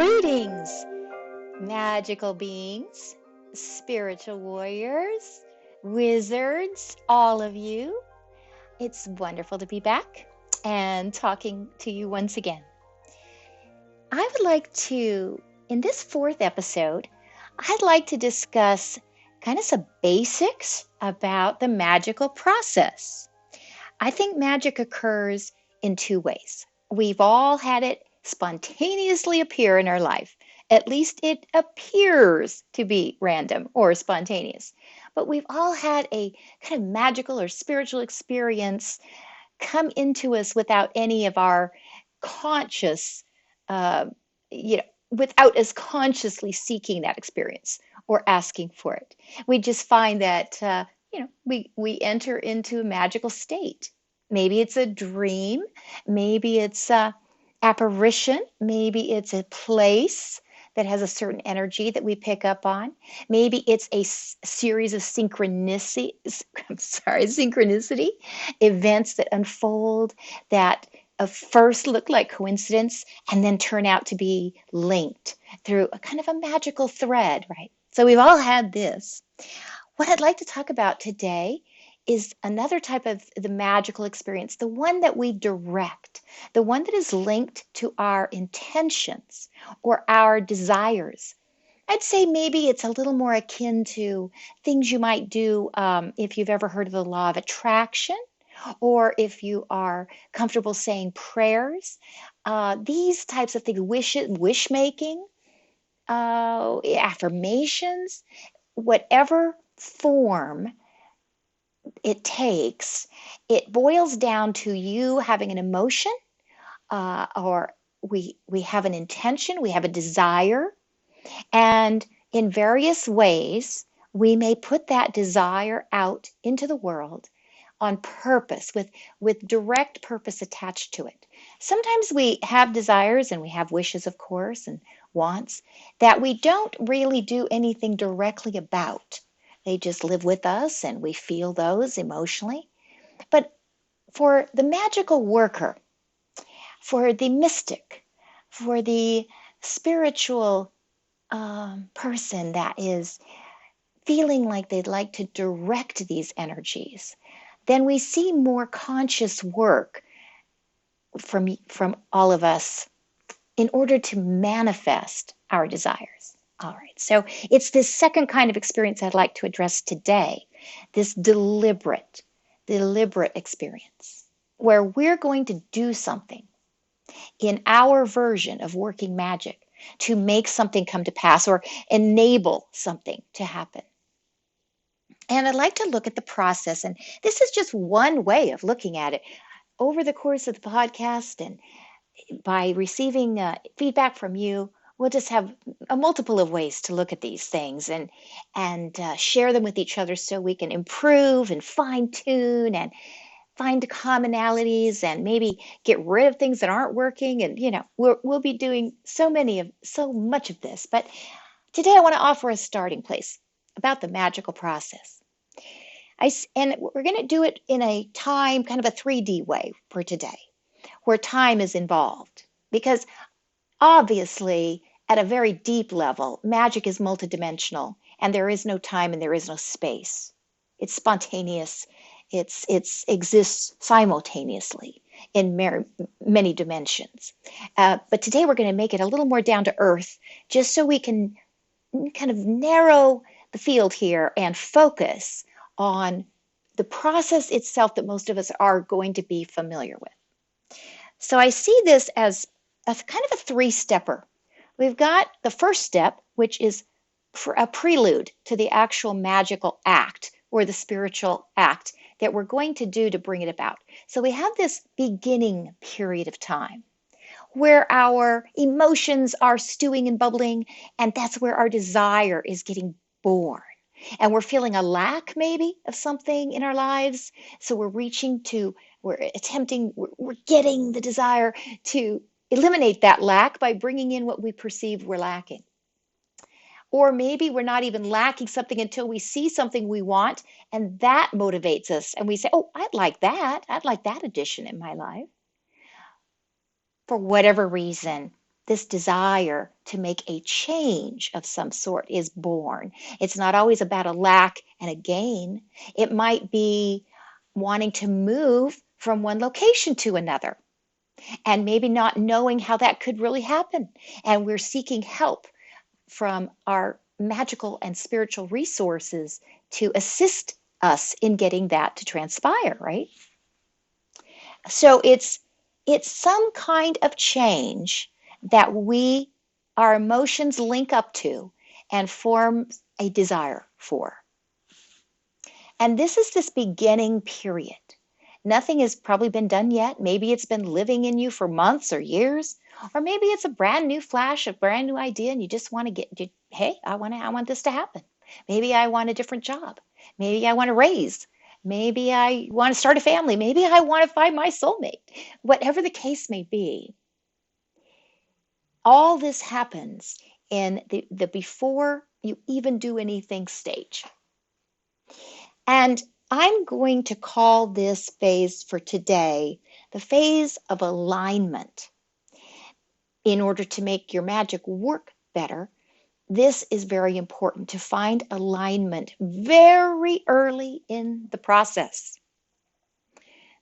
Greetings, magical beings, spiritual warriors, wizards, all of you. It's wonderful to be back and talking to you once again. I would like to, in this fourth episode, I'd like to discuss kind of some basics about the magical process. I think magic occurs in two ways. We've all had it spontaneously appear in our life. At least it appears to be random or spontaneous. But we've all had a kind of magical or spiritual experience come into us without any of our conscious, uh, without us consciously seeking that experience or asking for it. We just find that we enter into a magical state. Maybe it's a dream, maybe it's a apparition, maybe it's a place that has a certain energy that we pick up on. Maybe it's a series of synchronicity events that unfold that at first look like coincidence and then turn out to be linked through a kind of a magical thread, right? So we've all had this. What I'd like to talk about today is another type of the magical experience, the one that we direct, the one that is linked to our intentions or our desires. I'd say maybe it's a little more akin to things you might do if you've ever heard of the law of attraction, or if you are comfortable saying prayers. These types of things, wish making, affirmations, whatever form it takes, it boils down to you having an emotion, or we have an intention, we have a desire, and in various ways, we may put that desire out into the world on purpose, with direct purpose attached to it. Sometimes we have desires and we have wishes, of course, and wants that we don't really do anything directly about. They just live with us and we feel those emotionally. But for the magical worker, for the mystic, for the spiritual person that is feeling like they'd like to direct these energies, then we see more conscious work from all of us in order to manifest our desires. All right, so it's this second kind of experience I'd like to address today, this deliberate experience, where we're going to do something in our version of working magic to make something come to pass or enable something to happen. And I'd like to look at the process, and this is just one way of looking at it. Over the course of the podcast and by receiving feedback from you, we'll just have a multiple of ways to look at these things and share them with each other so we can improve and fine tune and find commonalities and maybe get rid of things that aren't working. And we'll be doing so much of this. But today I want to offer a starting place about the magical process. And we're going to do it in a time, kind of a 3D way for today, where time is involved. Because obviously, at a very deep level, magic is multidimensional, and there is no time and there is no space. It's spontaneous. It exists simultaneously in many dimensions. But today we're going to make it a little more down to earth, just so we can kind of narrow the field here and focus on the process itself that most of us are going to be familiar with. So I see this as a kind of a three-stepper. We've got the first step, which is a prelude to the actual magical act or the spiritual act that we're going to do to bring it about. So we have this beginning period of time where our emotions are stewing and bubbling, and that's where our desire is getting born. And we're feeling a lack maybe of something in our lives. So we're getting the desire to eliminate that lack by bringing in what we perceive we're lacking. Or maybe we're not even lacking something until we see something we want, and that motivates us. And we say, oh, I'd like that. I'd like that addition in my life. For whatever reason, this desire to make a change of some sort is born. It's not always about a lack and a gain. It might be wanting to move from one location to another and maybe not knowing how that could really happen. And we're seeking help from our magical and spiritual resources to assist us in getting that to transpire, right? So it's some kind of change that our emotions link up to and form a desire for. And this is this beginning period. Nothing has probably been done yet. Maybe it's been living in you for months or years, or maybe it's a brand new flash, a brand new idea, and you just want to hey, I want this to happen. Maybe I want a different job. Maybe I want a raise. Maybe I want to start a family. Maybe I want to find my soulmate. Whatever the case may be, all this happens in the before you even do anything stage. And I'm going to call this phase for today the phase of alignment. In order to make your magic work better, this is very important to find alignment very early in the process.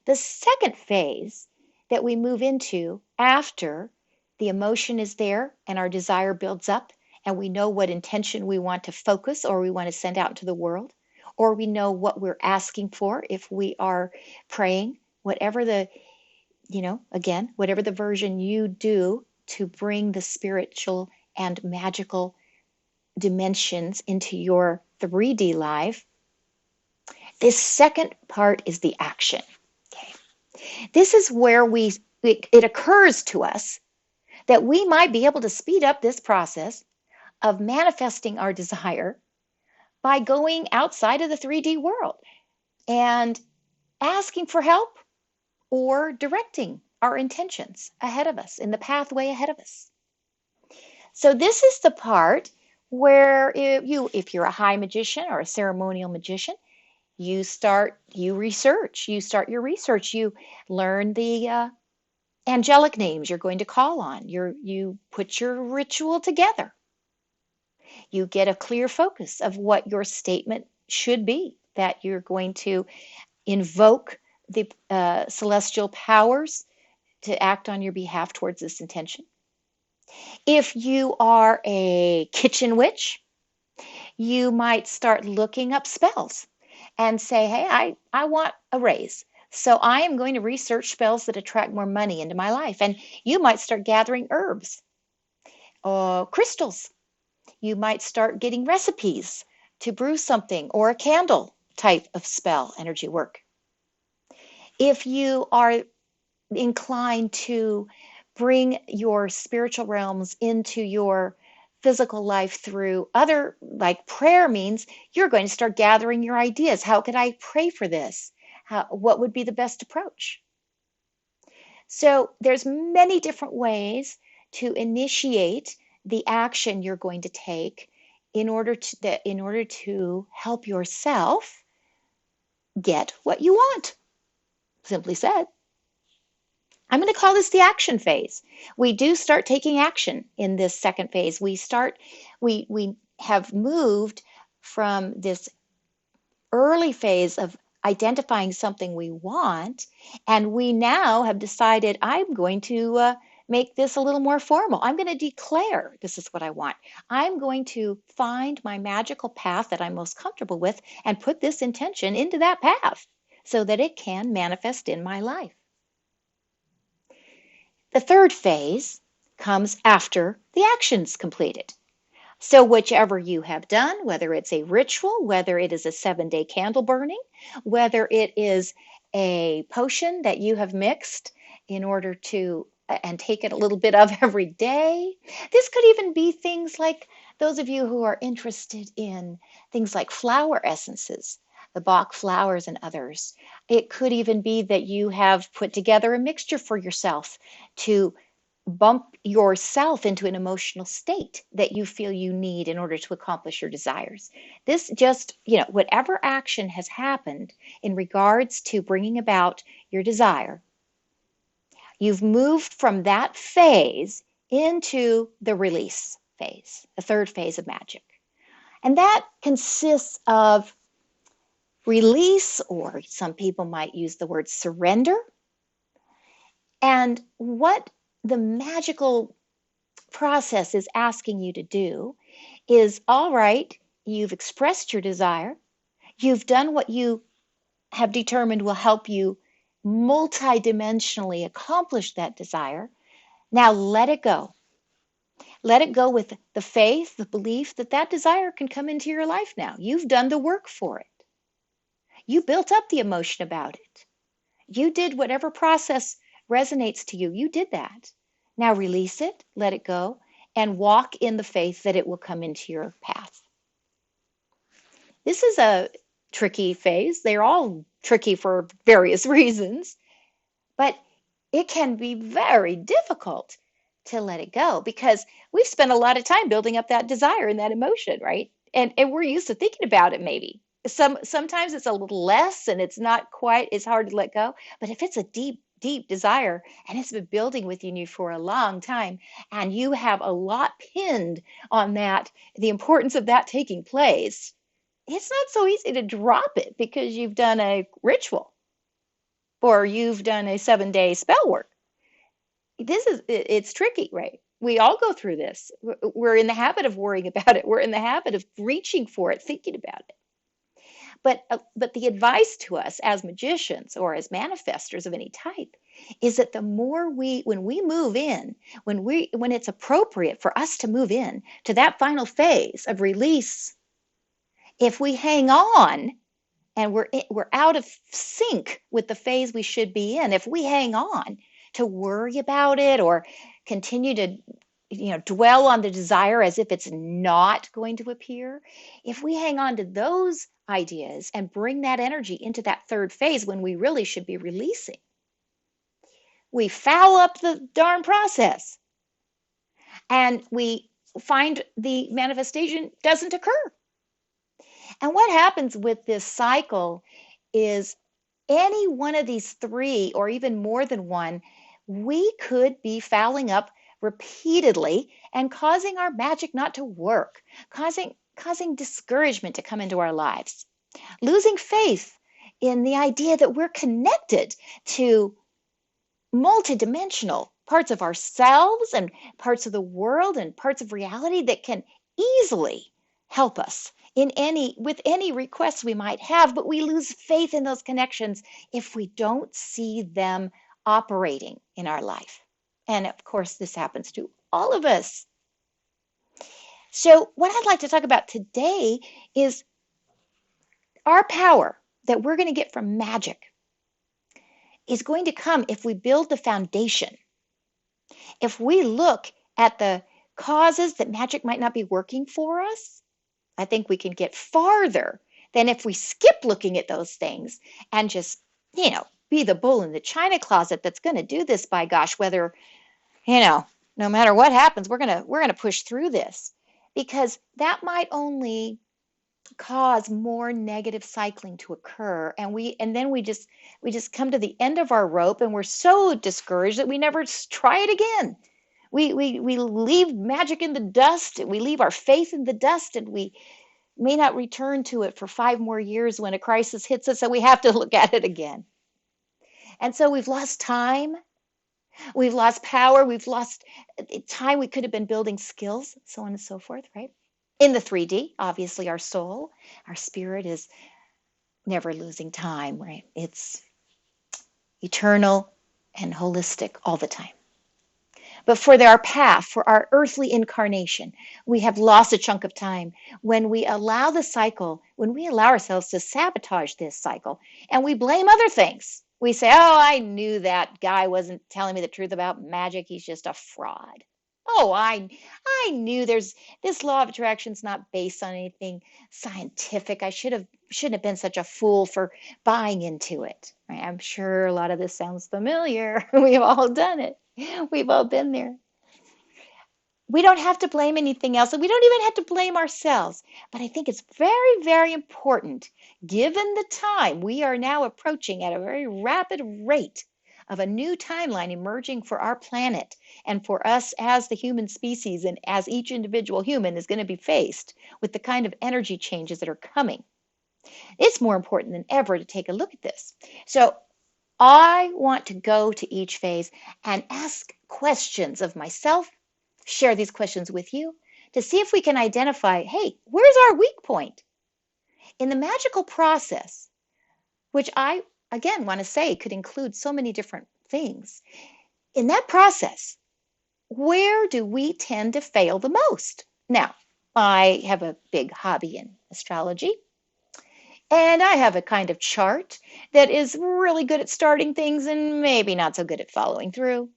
The second phase that we move into after the emotion is there and our desire builds up and we know what intention we want to focus or we want to send out into the world, or we know what we're asking for if we are praying, whatever again, whatever the version you do to bring the spiritual and magical dimensions into your 3D life. This second part is the action. Okay. This is where it occurs to us that we might be able to speed up this process of manifesting our desire by going outside of the 3D world and asking for help or directing our intentions ahead of us in the pathway ahead of us. So this is the part where if you're a high magician or a ceremonial magician, you start your research, you learn the angelic names you're going to call on, you put your ritual together. You get a clear focus of what your statement should be, that you're going to invoke the celestial powers to act on your behalf towards this intention. If you are a kitchen witch, you might start looking up spells and say, hey, I want a raise. So I am going to research spells that attract more money into my life. And you might start gathering herbs or crystals. You might start getting recipes to brew something or a candle type of spell energy work. If you are inclined to bring your spiritual realms into your physical life through other, like prayer means, you're going to start gathering your ideas. How could I pray for this? What would be the best approach? So there's many different ways to initiate the action you're going to take in order to help yourself get what you want. Simply said. I'm going to call this the action phase. We do start taking action in this second phase. We have moved from this early phase of identifying something we want, and we now have decided I'm going to make this a little more formal. I'm going to declare this is what I want. I'm going to find my magical path that I'm most comfortable with and put this intention into that path so that it can manifest in my life. The third phase comes after the action's completed. So whichever you have done, whether it's a ritual, whether it is a 7-day candle burning, whether it is a potion that you have mixed in order to and taken a little bit of every day. This could even be things like those of you who are interested in things like flower essences, the Bach flowers and others. It could even be that you have put together a mixture for yourself to bump yourself into an emotional state that you feel you need in order to accomplish your desires. This just, whatever action has happened in regards to bringing about your desire, you've moved from that phase into the release phase, the third phase of magic. And that consists of release, or some people might use the word surrender. And what the magical process is asking you to do is, all right, you've expressed your desire, you've done what you have determined will help you multidimensionally accomplish that desire. Now let it go. Let it go with the faith, the belief that that desire can come into your life now. You've done the work for it. You built up the emotion about it. You did whatever process resonates to you. You did that. Now release it, let it go, and walk in the faith that it will come into your path. This is a tricky phase. They're all tricky for various reasons, but it can be very difficult to let it go because we've spent a lot of time building up that desire and that emotion, right? And we're used to thinking about it maybe. Sometimes it's a little less and it's not quite as hard to let go. But if it's a deep, deep desire and it's been building within you for a long time and you have a lot pinned on that, the importance of that taking place, it's not so easy to drop it because you've done a ritual or you've done a 7-day spell work. It's tricky, right? We all go through this. We're in the habit of worrying about it. We're in the habit of reaching for it, thinking about it. But the advice to us as magicians or as manifestors of any type is that the more when we move in, when it's appropriate for us to move in to that final phase of release, if we hang on and we're out of sync with the phase we should be in, if we hang on to worry about it or continue to dwell on the desire as if it's not going to appear, if we hang on to those ideas and bring that energy into that third phase when we really should be releasing, we foul up the darn process and we find the manifestation doesn't occur. And what happens with this cycle is any one of these three, or even more than one, we could be fouling up repeatedly and causing our magic not to work, causing discouragement to come into our lives, losing faith in the idea that we're connected to multidimensional parts of ourselves and parts of the world and parts of reality that can easily help us with any requests we might have, but we lose faith in those connections if we don't see them operating in our life. And of course, this happens to all of us. So what I'd like to talk about today is our power that we're going to get from magic is going to come if we build the foundation. If we look at the causes that magic might not be working for us, I think we can get farther than if we skip looking at those things and just, be the bull in the china closet that's going to do this, by gosh, whether, no matter what happens, we're going to push through this, because that might only cause more negative cycling to occur, and then we just come to the end of our rope and we're so discouraged that we never try it again. We leave magic in the dust, and we leave our faith in the dust, and we may not return to it for 5 more years when a crisis hits us and we have to look at it again. And so we've lost time, we've lost power, we've lost time we could have been building skills, so on and so forth, right? In the 3D, obviously our soul, our spirit is never losing time, right? It's eternal and holistic all the time. But for our path, for our earthly incarnation, we have lost a chunk of time when we allow the cycle, when we allow ourselves to sabotage this cycle, and we blame other things. We say, oh, I knew that guy wasn't telling me the truth about magic. He's just a fraud. Oh, I knew this law of attraction is not based on anything scientific. I shouldn't have been such a fool for buying into it. Right? I'm sure a lot of this sounds familiar. We've all done it. We've all been there. We don't have to blame anything else, and we don't even have to blame ourselves. But I think it's very, very important, given the time we are now approaching at a very rapid rate of a new timeline emerging for our planet and for us as the human species and as each individual human is going to be faced with the kind of energy changes that are coming. It's more important than ever to take a look at this. So I want to go to each phase and ask questions of myself, share these questions with you to see if we can identify, hey, where's our weak point? In the magical process, which I, again, want to say could include so many different things, in that process, where do we tend to fail the most? Now, I have a big hobby in astrology, and I have a kind of chart that is really good at starting things and maybe not so good at following through.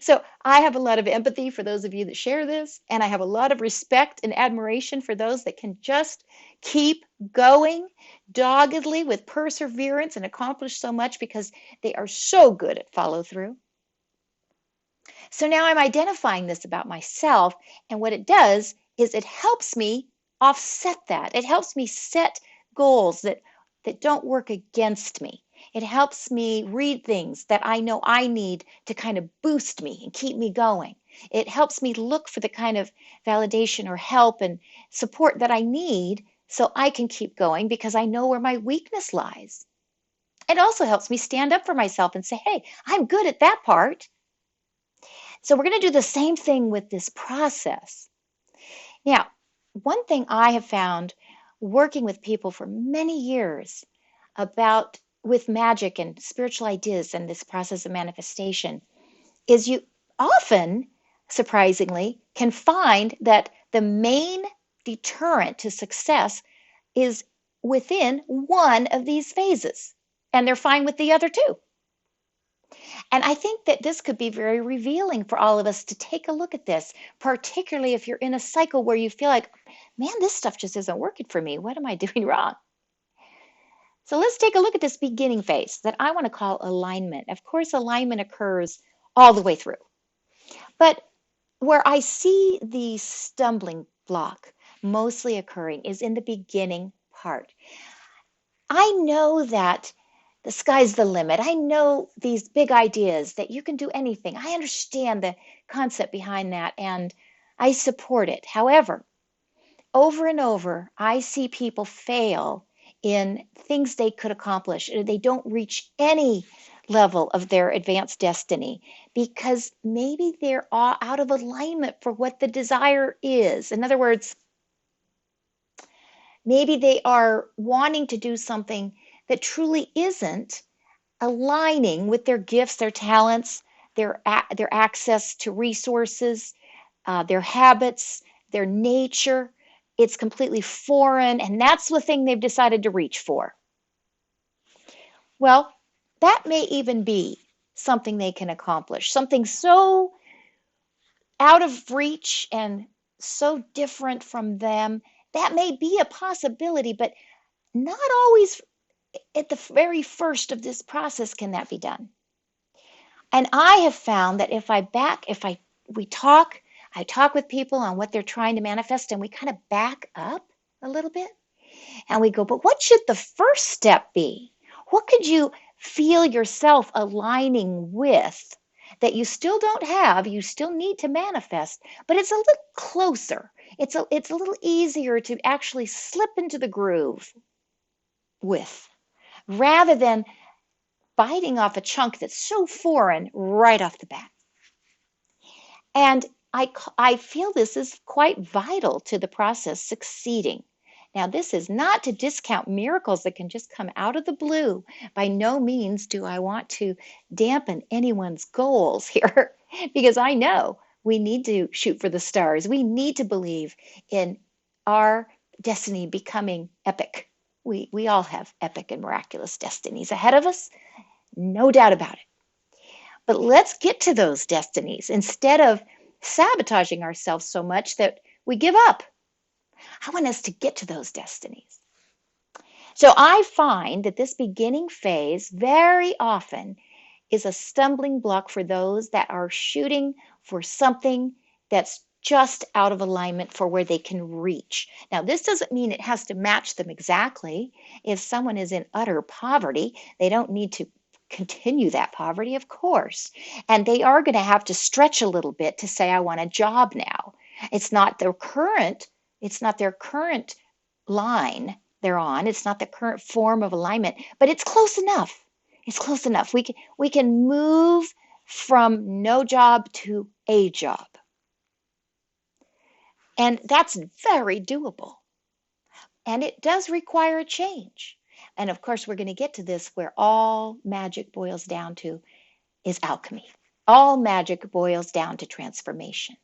So I have a lot of empathy for those of you that share this, and I have a lot of respect and admiration for those that can just keep going doggedly with perseverance and accomplish so much because they are so good at follow through. So now I'm identifying this about myself, and what it does is it helps me offset that. It helps me set goals that don't work against me. It helps me read things that I know I need to kind of boost me and keep me going. It helps me look for the kind of validation or help and support that I need so I can keep going because I know where my weakness lies. It also helps me stand up for myself and say, hey, I'm good at that part. So we're going to do the same thing with this process. Now, one thing I have found working with people for many years about with magic and spiritual ideas and this process of manifestation is you often, surprisingly, can find that the main deterrent to success is within one of these phases, and they're fine with the other two. And I think that this could be very revealing for all of us to take a look at this, particularly if you're in a cycle where you feel like, man, this stuff just isn't working for me. What am I doing wrong? So let's take a look at this beginning phase that I want to call alignment. Of course, alignment occurs all the way through. But where I see the stumbling block mostly occurring is in the beginning part. I know that the sky's the limit. I know these big ideas that you can do anything. I understand the concept behind that and I support it. However, over and over, I see people fail in things they could accomplish. They don't reach any level of their advanced destiny because maybe they're out of alignment for what the desire is. In other words, maybe they are wanting to do something that truly isn't aligning with their gifts, their talents, their access to resources, their habits, their nature. It's completely foreign, and that's the thing they've decided to reach for. Well, that may even be something they can accomplish, something so out of reach and so different from them. That may be a possibility, but not always at the very first of this process can that be done. And I have found that I talk with people on what they're trying to manifest, and we kind of back up a little bit and we go, but what should the first step be? What could you feel yourself aligning with that you still don't have, you still need to manifest, but it's a little closer. It's a little easier to actually slip into the groove with, rather than biting off a chunk that's so foreign right off the bat. And I feel this is quite vital to the process succeeding. Now, this is not to discount miracles that can just come out of the blue. By no means do I want to dampen anyone's goals here, because I know we need to shoot for the stars. We need to believe in our destiny becoming epic. We all have epic and miraculous destinies ahead of us, no doubt about it. But let's get to those destinies instead of sabotaging ourselves so much that we give up. I want us to get to those destinies. So I find that this beginning phase very often is a stumbling block for those that are shooting for something that's just out of alignment for where they can reach. Now, this doesn't mean it has to match them exactly. If someone is in utter poverty, they don't need to continue that poverty? Of course. And they are going to have to stretch a little bit to say, I want a job now. It's not their current, it's not their current line they're on. It's not the current form of alignment, but it's close enough. It's close enough. We can move from no job to a job. And that's very doable. And it does require a change. And of course, we're going to get to this where all magic boils down to is alchemy. All magic boils down to transformation.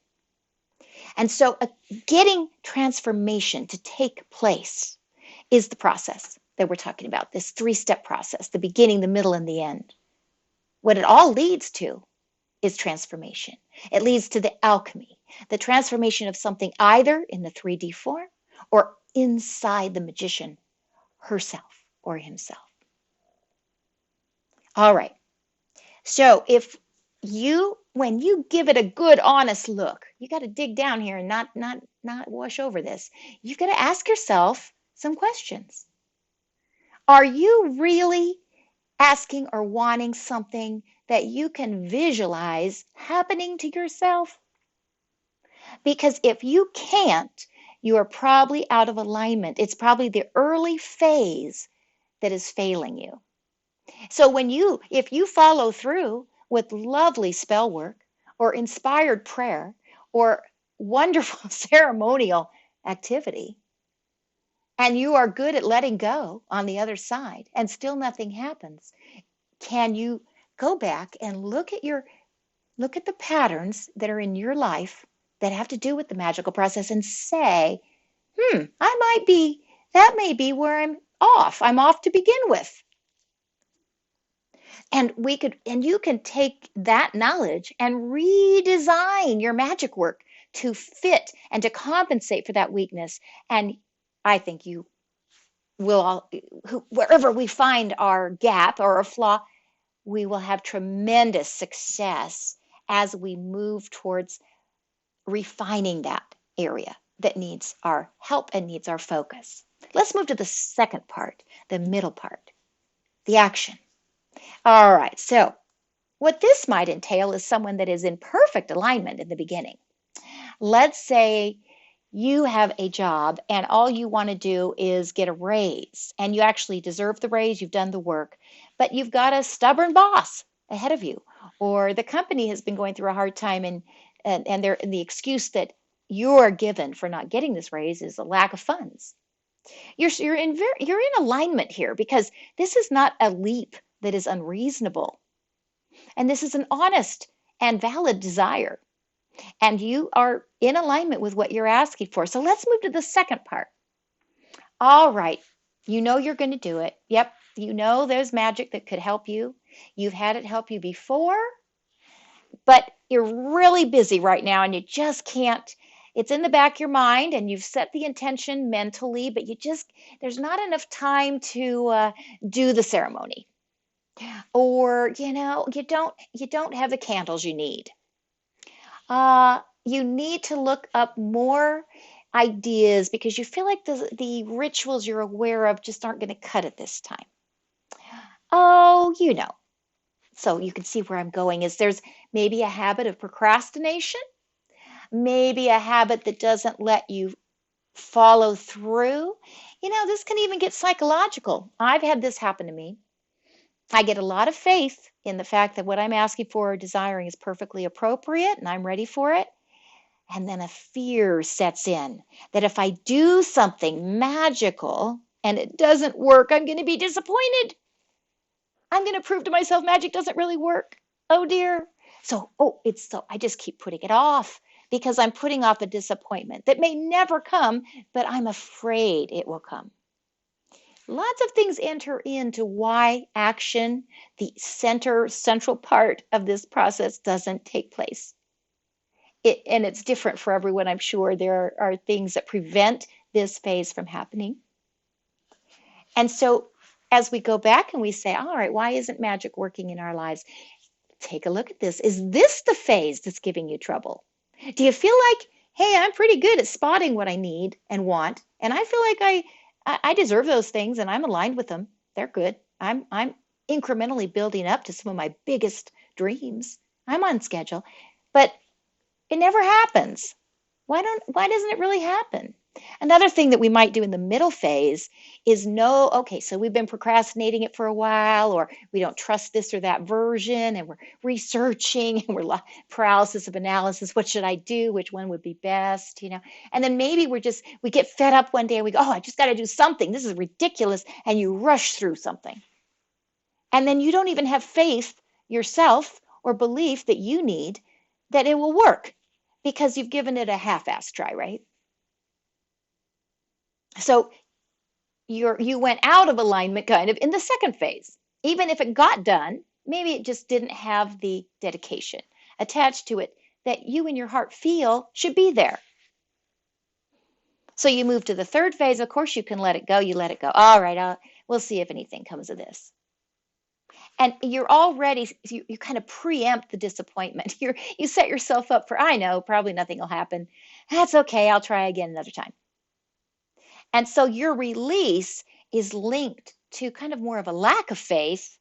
And so getting transformation to take place is the process that we're talking about, this three-step process, the beginning, the middle, and the end. What it all leads to is transformation. It leads to the alchemy, the transformation of something either in the 3D form or inside the magician herself or himself. All right. So when you give it a good, honest look, you got to dig down here and not wash over this. You've got to ask yourself some questions. Are you really asking or wanting something that you can visualize happening to yourself? Because if you can't, you are probably out of alignment. It's probably the early phase that is failing you. So if you follow through with lovely spell work or inspired prayer or wonderful ceremonial activity, and you are good at letting go on the other side and still nothing happens, can you go back and look at the patterns that are in your life that have to do with the magical process and say, that may be where I'm off. I'm off to begin with. And you can take that knowledge and redesign your magic work to fit and to compensate for that weakness. And I think you will, wherever we find our gap or our flaw, we will have tremendous success as we move towards refining that area that needs our help and needs our focus. Let's move to the second part, the middle part, the action. All right, so what this might entail is someone that is in perfect alignment in the beginning. Let's say you have a job and all you want to do is get a raise, and you actually deserve the raise, you've done the work, but you've got a stubborn boss ahead of you, or the company has been going through a hard time, and the excuse that you're given for not getting this raise is a lack of funds. You're in alignment here because this is not a leap that is unreasonable. And this is an honest and valid desire. And you are in alignment with what you're asking for. So let's move to the second part. All right. You know you're going to do it. Yep. You know there's magic that could help you. You've had it help you before, but you're really busy right now and you just can't. It's in the back of your mind and you've set the intention mentally, but there's not enough time to do the ceremony. Or, you don't have the candles you need. You need to look up more ideas because you feel like the rituals you're aware of just aren't going to cut it this time. Oh, So you can see where I'm going is there's maybe a habit of procrastination, maybe a habit that doesn't let you follow through. This can even get psychological. I've had this happen to me. I get a lot of faith in the fact that what I'm asking for or desiring is perfectly appropriate and I'm ready for it. And then a fear sets in that if I do something magical and it doesn't work, I'm going to be disappointed. I'm going to prove to myself magic doesn't really work. Oh dear. So I just keep putting it off because I'm putting off a disappointment that may never come, but I'm afraid it will come. Lots of things enter into why action, the central part of this process, doesn't take place. And it's different for everyone, I'm sure. There are things that prevent this phase from happening. And so as we go back and we say, all right, why isn't magic working in our lives? Take a look at this. Is this the phase that's giving you trouble? Do you feel like, hey, I'm pretty good at spotting what I need and want, and I feel like I deserve those things and I'm aligned with them. They're good. I'm incrementally building up to some of my biggest dreams. I'm on schedule, but it never happens. Why doesn't it really happen? Another thing that we might do in the middle phase is know, okay, so we've been procrastinating it for a while, or we don't trust this or that version, and we're researching and we're paralysis of analysis. What should I do? Which one would be best? And then maybe we get fed up one day and we go, oh, I just got to do something. This is ridiculous. And you rush through something. And then you don't even have faith yourself or belief that you need that it will work because you've given it a half-ass try, right? So you went out of alignment kind of in the second phase. Even if it got done, maybe it just didn't have the dedication attached to it that you in your heart feel should be there. So you move to the third phase. Of course, you can let it go. You let it go. All right, we'll see if anything comes of this. And you're already, you kind of preempt the disappointment. You set yourself up for, I know, probably nothing will happen. That's okay. I'll try again another time. And so your release is linked to kind of more of a lack of faith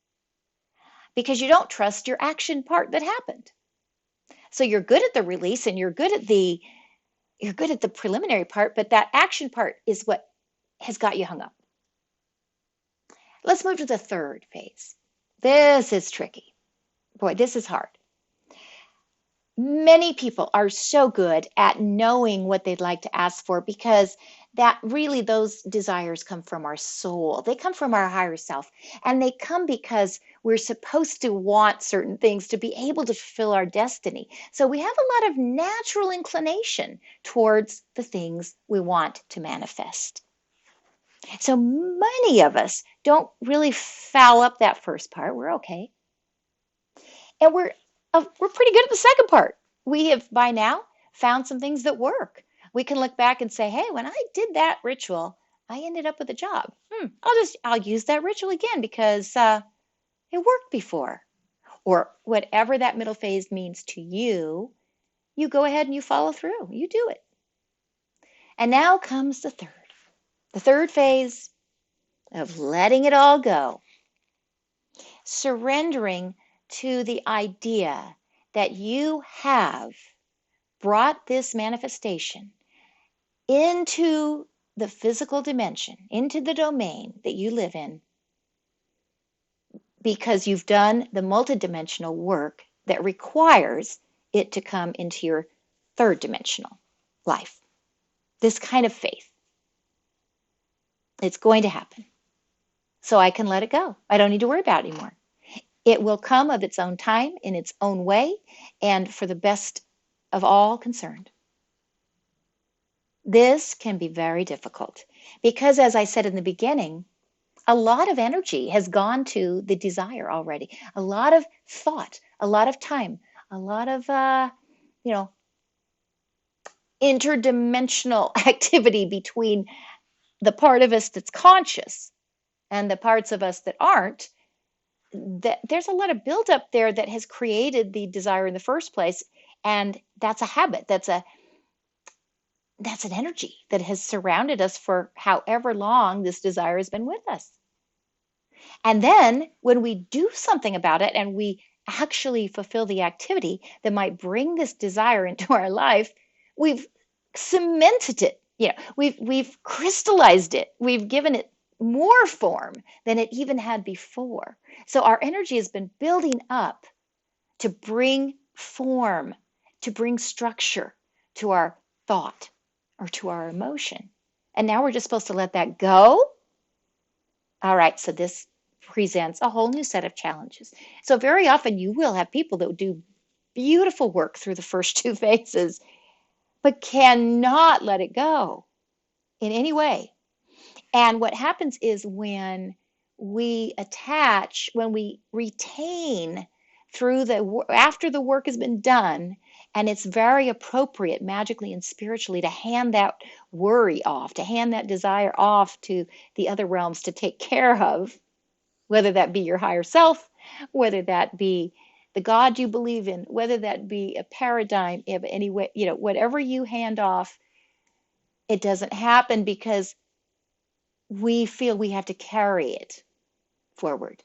because you don't trust your action part that happened. So you're good at the release and you're good at the preliminary part, but that action part is what has got you hung up. Let's move to the third phase. This is tricky. Boy, this is hard. Many people are so good at knowing what they'd like to ask for because that really those desires come from our soul. They come from our higher self, and they come because we're supposed to want certain things to be able to fulfill our destiny. So we have a lot of natural inclination towards the things we want to manifest. So many of us don't really foul up that first part. We're okay. And we're pretty good at the second part. We have by now found some things that work. We can look back and say, hey, when I did that ritual, I ended up with a job. I'll use that ritual again because it worked before. Or whatever that middle phase means to you, you go ahead and you follow through. You do it. And now comes the third phase of letting it all go. Surrendering to the idea that you have brought this manifestation into the physical dimension, into the domain that you live in, because you've done the multidimensional work that requires it to come into your third dimensional life. This kind of faith. It's going to happen. So I can let it go. I don't need to worry about it anymore. It will come of its own time, in its own way, and for the best of all concerned. This can be very difficult because, as I said in the beginning, a lot of energy has gone to the desire already. A lot of thought, a lot of time, a lot of, interdimensional activity between the part of us that's conscious and the parts of us that aren't. That there's a lot of buildup there that has created the desire in the first place, and that's a habit. That's an energy that has surrounded us for however long this desire has been with us. And then when we do something about it and we actually fulfill the activity that might bring this desire into our life, we've cemented it. We've crystallized it. We've given it more form than it even had before. So our energy has been building up to bring form, to bring structure to our thought or to our emotion. And now we're just supposed to let that go. All right, so this presents a whole new set of challenges. So very often you will have people that do beautiful work through the first two phases, but cannot let it go in any way. And what happens is when we attach, when we retain after the work has been done, and it's very appropriate magically and spiritually to hand that worry off, to hand that desire off to the other realms to take care of, whether that be your higher self, whether that be the God you believe in, whether that be a paradigm of any way, whatever you hand off, it doesn't happen because we feel we have to carry it forward.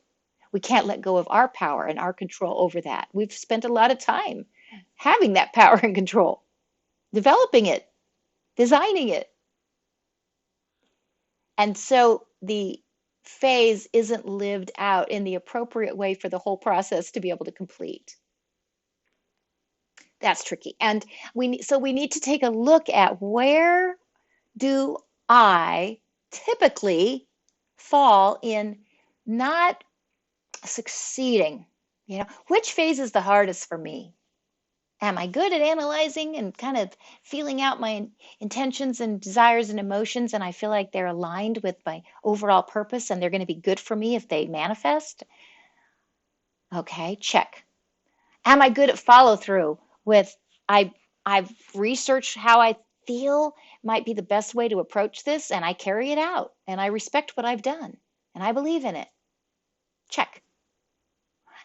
We can't let go of our power and our control over that. We've spent a lot of time having that power and control, developing it, designing it. And so the phase isn't lived out in the appropriate way for the whole process to be able to complete. That's tricky. And we need to take a look at, where do I typically fall in not succeeding? Which phase is the hardest for me? Am I good at analyzing and kind of feeling out my intentions and desires and emotions, and I feel like they're aligned with my overall purpose and they're going to be good for me if they manifest? Okay, check. Am I good at follow through with, I've researched how I feel might be the best way to approach this, and I carry it out, and I respect what I've done, and I believe in it? Check.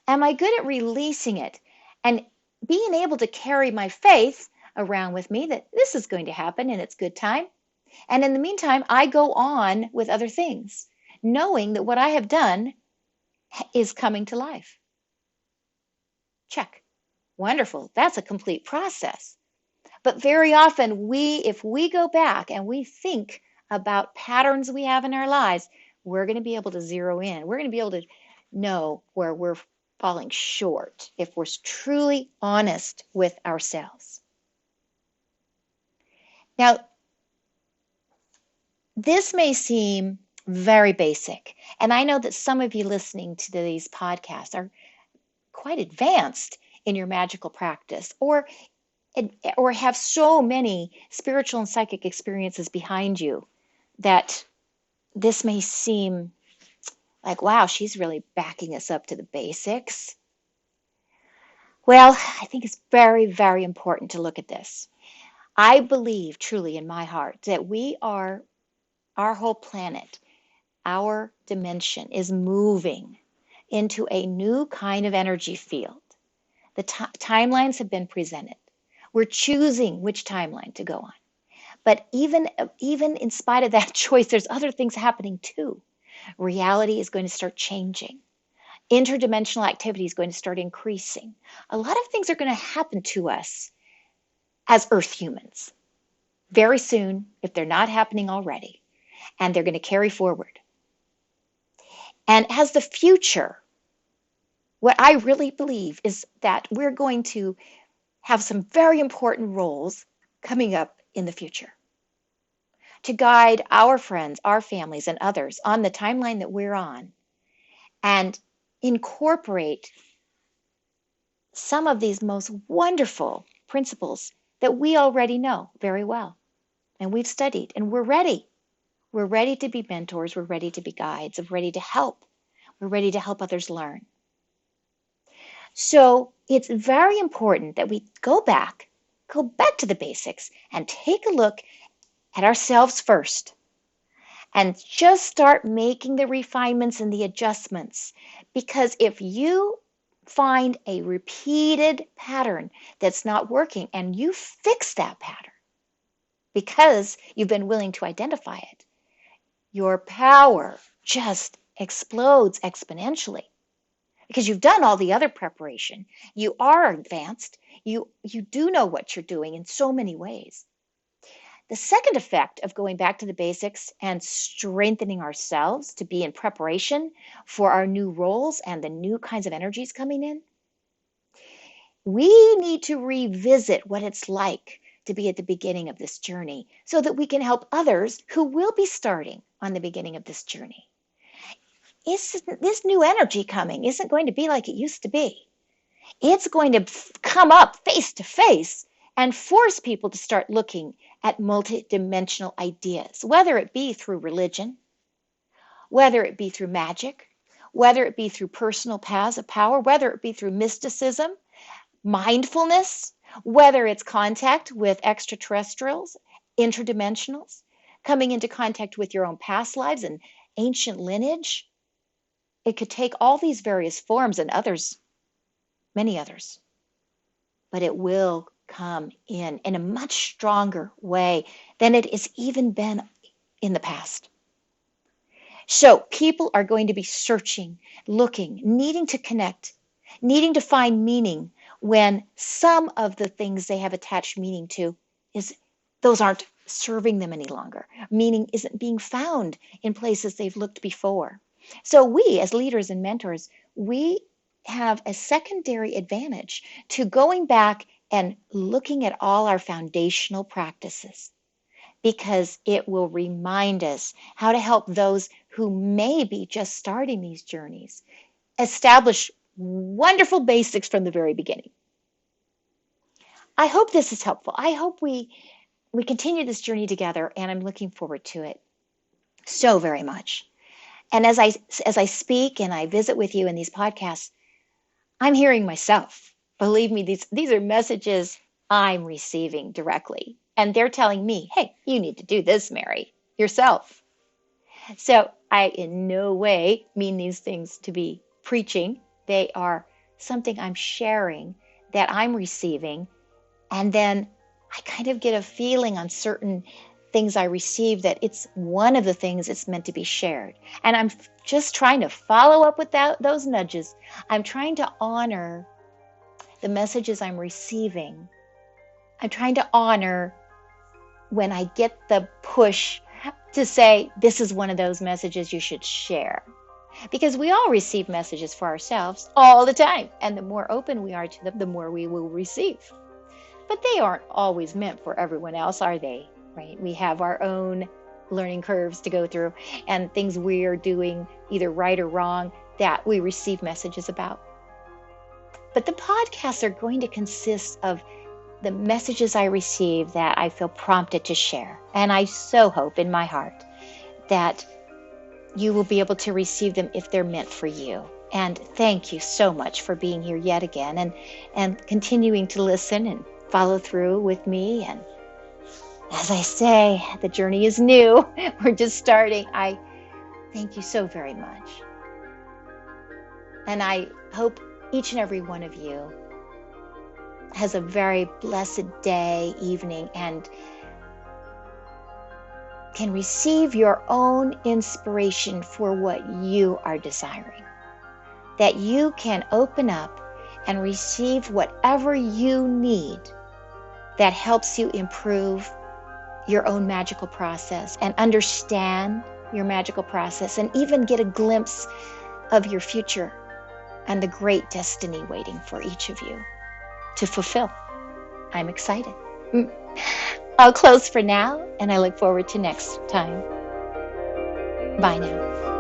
Am I good at releasing it and being able to carry my faith around with me that this is going to happen in its good time? And in the meantime, I go on with other things, knowing that what I have done is coming to life. Check. Wonderful. That's a complete process. But very often, if we go back and we think about patterns we have in our lives, we're going to be able to zero in. We're going to be able to know where we're falling short if we're truly honest with ourselves. Now, this may seem very basic, and I know that some of you listening to these podcasts are quite advanced in your magical practice, or have so many spiritual and psychic experiences behind you that this may seem like, wow, she's really backing us up to the basics. Well, I think it's very, very important to look at this. I believe truly in my heart that our whole planet, our dimension is moving into a new kind of energy field. The timelines have been presented. We're choosing which timeline to go on. But even in spite of that choice, there's other things happening too. Reality is going to start changing. Interdimensional activity is going to start increasing. A lot of things are going to happen to us as Earth humans very soon, if they're not happening already, and they're going to carry forward. And as the future, what I really believe is that we're going to have some very important roles coming up in the future to guide our friends, our families, and others on the timeline that we're on, and incorporate some of these most wonderful principles that we already know very well, and we've studied, and we're ready. We're ready to be mentors. We're ready to be guides. We're ready to help. We're ready to help others learn. So it's very important that we go back to the basics and take a look at ourselves first, and just start making the refinements and the adjustments. Because if you find a repeated pattern that's not working and you fix that pattern because you've been willing to identify it, your power just explodes exponentially. Because you've done all the other preparation. You are advanced. You do know what you're doing in so many ways. The second effect of going back to the basics and strengthening ourselves to be in preparation for our new roles and the new kinds of energies coming in, we need to revisit what it's like to be at the beginning of this journey so that we can help others who will be starting on the beginning of this journey. This new energy coming isn't going to be like it used to be. It's going to come up face to face and force people to start looking at multidimensional ideas, whether it be through religion, whether it be through magic, whether it be through personal paths of power, whether it be through mysticism, mindfulness, whether it's contact with extraterrestrials, interdimensionals, coming into contact with your own past lives and ancient lineage. It could take all these various forms and others, many others, but it will come in a much stronger way than it has even been in the past. So people are going to be searching, looking, needing to connect, needing to find meaning when some of the things they have attached meaning to is those aren't serving them any longer. Meaning isn't being found in places they've looked before. So we as leaders and mentors, we have a secondary advantage to going back and looking at all our foundational practices, because it will remind us how to help those who may be just starting these journeys establish wonderful basics from the very beginning. I hope this is helpful. I hope we continue this journey together, and I'm looking forward to it so very much. And as I speak and I visit with you in these podcasts, I'm hearing myself. Believe me, these are messages I'm receiving directly. And they're telling me, hey, you need to do this, Mary, yourself. So I in no way mean these things to be preaching. They are something I'm sharing that I'm receiving. And then I kind of get a feeling on certain things I receive that it's one of the things it's meant to be shared. And I'm just trying to follow up with those nudges. I'm trying to honor the messages I'm receiving. I'm trying to honor when I get the push to say, this is one of those messages you should share. Because we all receive messages for ourselves all the time. And the more open we are to them, the more we will receive. But they aren't always meant for everyone else, are they? Right? We have our own learning curves to go through and things we are doing either right or wrong that we receive messages about. But the podcasts are going to consist of the messages I receive that I feel prompted to share. And I so hope in my heart that you will be able to receive them if they're meant for you. And thank you so much for being here yet again and continuing to listen and follow through with me. And as I say, the journey is new. We're just starting. I thank you so very much. And I hope each and every one of you has a very blessed day, evening, and can receive your own inspiration for what you are desiring. That you can open up and receive whatever you need that helps you improve your own magical process and understand your magical process and even get a glimpse of your future and the great destiny waiting for each of you to fulfill. I'm excited. I'll close for now, and I look forward to next time. Bye now.